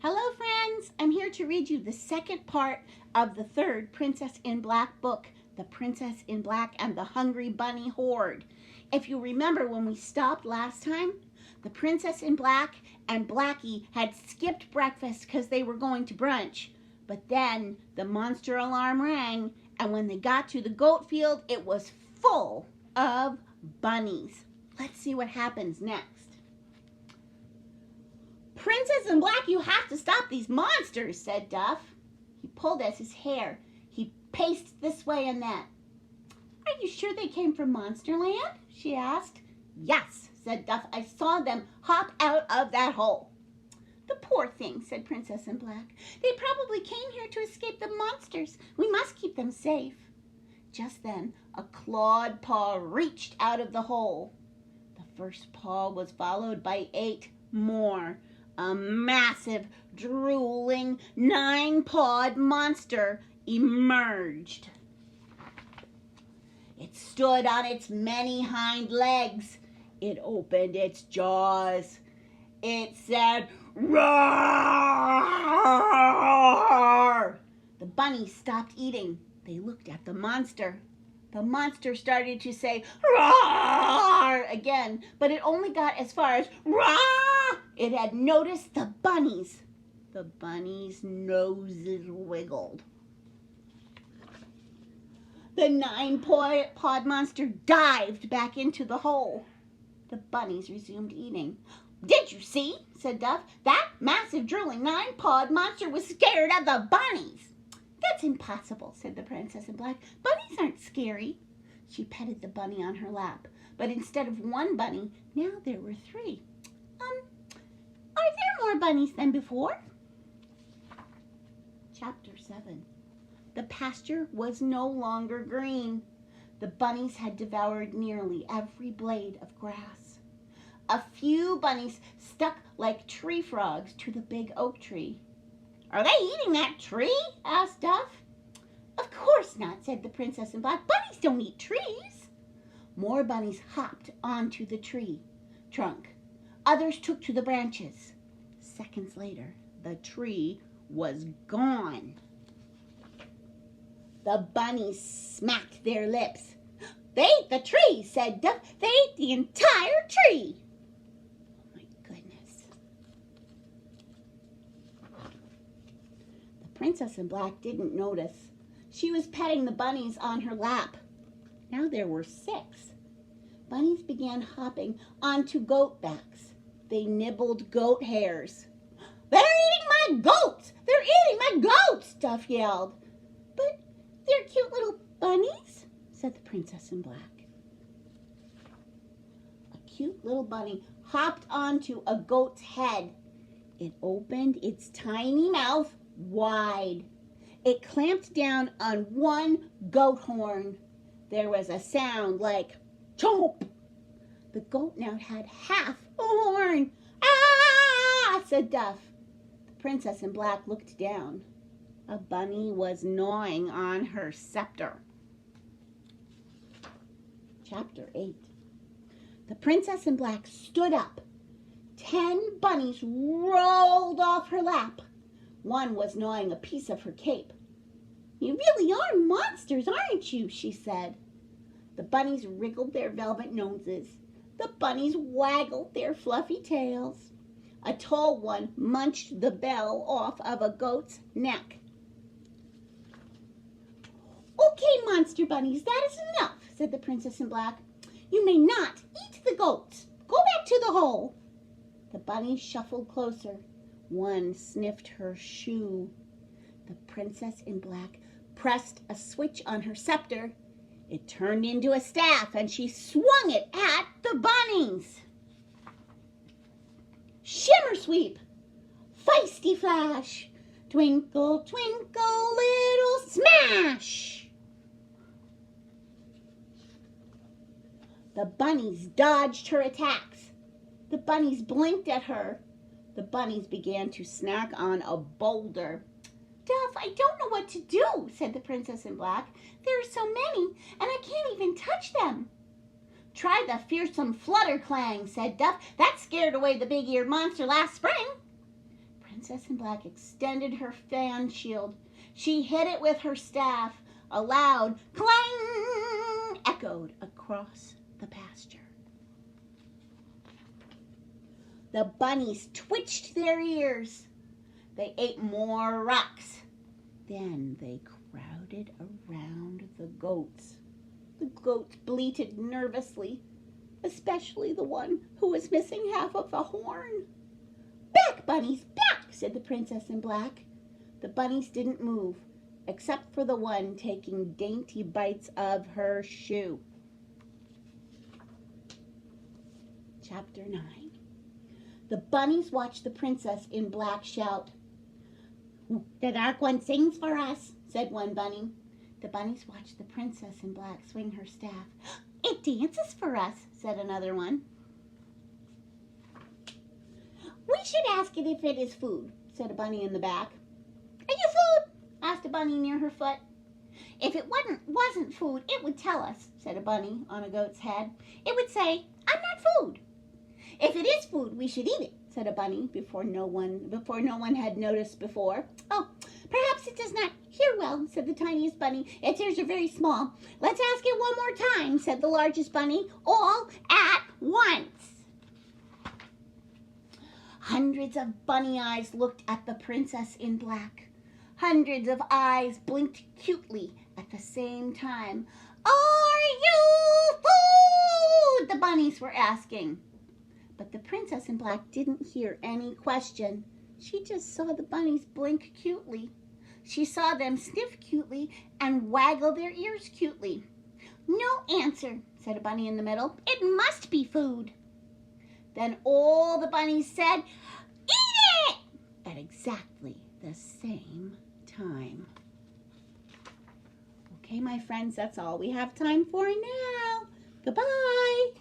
Hello friends, I'm here to read you the second part of the third Princess in Black book, The Princess in Black and the Hungry Bunny Horde. If you remember when we stopped last time, the Princess in Black and Blackie had skipped breakfast because they were going to brunch. But then the monster alarm rang, and when they got to the goat field, it was full of bunnies. Let's see what happens next. Princess in Black, you have to stop these monsters, said Duff. He pulled at his hair. He paced this way and that. Are you sure they came from Monsterland? She asked. Yes, said Duff. I saw them hop out of that hole. The poor things, said Princess in Black. They probably came here to escape the monsters. We must keep them safe. Just then, a clawed paw reached out of the hole. The first paw was followed by 8 more. A massive, drooling, 9-pawed monster emerged. It stood on its many hind legs. It opened its jaws. It said, "Roar!" The bunnies stopped eating. They looked at the monster. The monster started to say, "Roar!" again, but it only got as far as, "Roar!" It had noticed the bunnies. The bunnies' noses wiggled. The 9-pawed monster dived back into the hole. The bunnies resumed eating. Did you see, said Duff, that massive drooling 9-pawed monster was scared of the bunnies. That's impossible, said the Princess in Black. Bunnies aren't scary. She petted the bunny on her lap, but instead of 1 bunny, now there were 3. Are there more bunnies than before? Chapter 7. The pasture was no longer green. The bunnies had devoured nearly every blade of grass. A few bunnies stuck like tree frogs to the big oak tree. Are they eating that tree? Asked Duff. Of course not, said the Princess in Black. Bunnies don't eat trees. More bunnies hopped onto the tree trunk. Others took to the branches. Seconds later, the tree was gone. The bunnies smacked their lips. They ate the tree, said Duff. They ate the entire tree. Oh my goodness. The Princess in Black didn't notice. She was petting the bunnies on her lap. Now there were 6. Bunnies began hopping onto goat backs. They nibbled goat hairs. They're eating my goats! They're eating my goats! Duff yelled. But they're cute little bunnies, said the Princess in Black. A cute little bunny hopped onto a goat's head. It opened its tiny mouth wide. It clamped down on 1 goat horn. There was a sound like chomp. The goat now had half a horn. Ah, said Duff. The Princess in Black looked down. A bunny was gnawing on her scepter. Chapter 8. The Princess in Black stood up. 10 bunnies rolled off her lap. 1 was gnawing a piece of her cape. You really are monsters, aren't you? She said. The bunnies wriggled their velvet noses. The bunnies waggled their fluffy tails. A tall one munched the bell off of a goat's neck. Okay, monster bunnies, that is enough, said the Princess in Black. You may not eat the goats. Go back to the hole. The bunnies shuffled closer. 1 sniffed her shoe. The Princess in Black pressed a switch on her scepter. It turned into a staff, and she swung it at the bunnies. Shimmer sweep, feisty flash, twinkle, twinkle, little smash. The bunnies dodged her attacks. The bunnies blinked at her. The bunnies began to snack on a boulder. Duff, I don't know what to do, said the Princess in Black. There are so many, and I can't even touch them. Try the fearsome flutter clang, said Duff. That scared away the big-eared monster last spring. Princess in Black extended her fan shield. She hit it with her staff. A loud clang echoed across the pasture. The bunnies twitched their ears. They ate more rocks. Then they crowded around the goats. The goats bleated nervously, especially the one who was missing half of a horn. "Back, bunnies, back," said the Princess in Black. The bunnies didn't move, except for the one taking dainty bites of her shoe. Chapter 9. The bunnies watched the Princess in Black shout. "The dark one sings for us," said one bunny. The bunnies watched the Princess in Black swing her staff. "It dances for us," said another one. "We should ask it if it is food," said a bunny in the back. "Are you food?" asked a bunny near her foot. "If it wasn't food, it would tell us," said a bunny on a goat's head. "It would say, 'I'm not food.' If it is food, we should eat it," said a bunny before no one had noticed before. "Oh, perhaps it does not hear well," said the tiniest bunny. "Its ears are very small." "Let's ask it one more time," said the largest bunny, "all at once." Hundreds of bunny eyes looked at the Princess in Black. Hundreds of eyes blinked cutely at the same time. "Are you food?" the bunnies were asking. But the Princess in Black didn't hear any question. She just saw the bunnies blink cutely. She saw them sniff cutely and waggle their ears cutely. "No answer," said a bunny in the middle. "It must be food." Then all the bunnies said, "Eat it!" at exactly the same time. Okay, my friends, that's all we have time for now. Goodbye.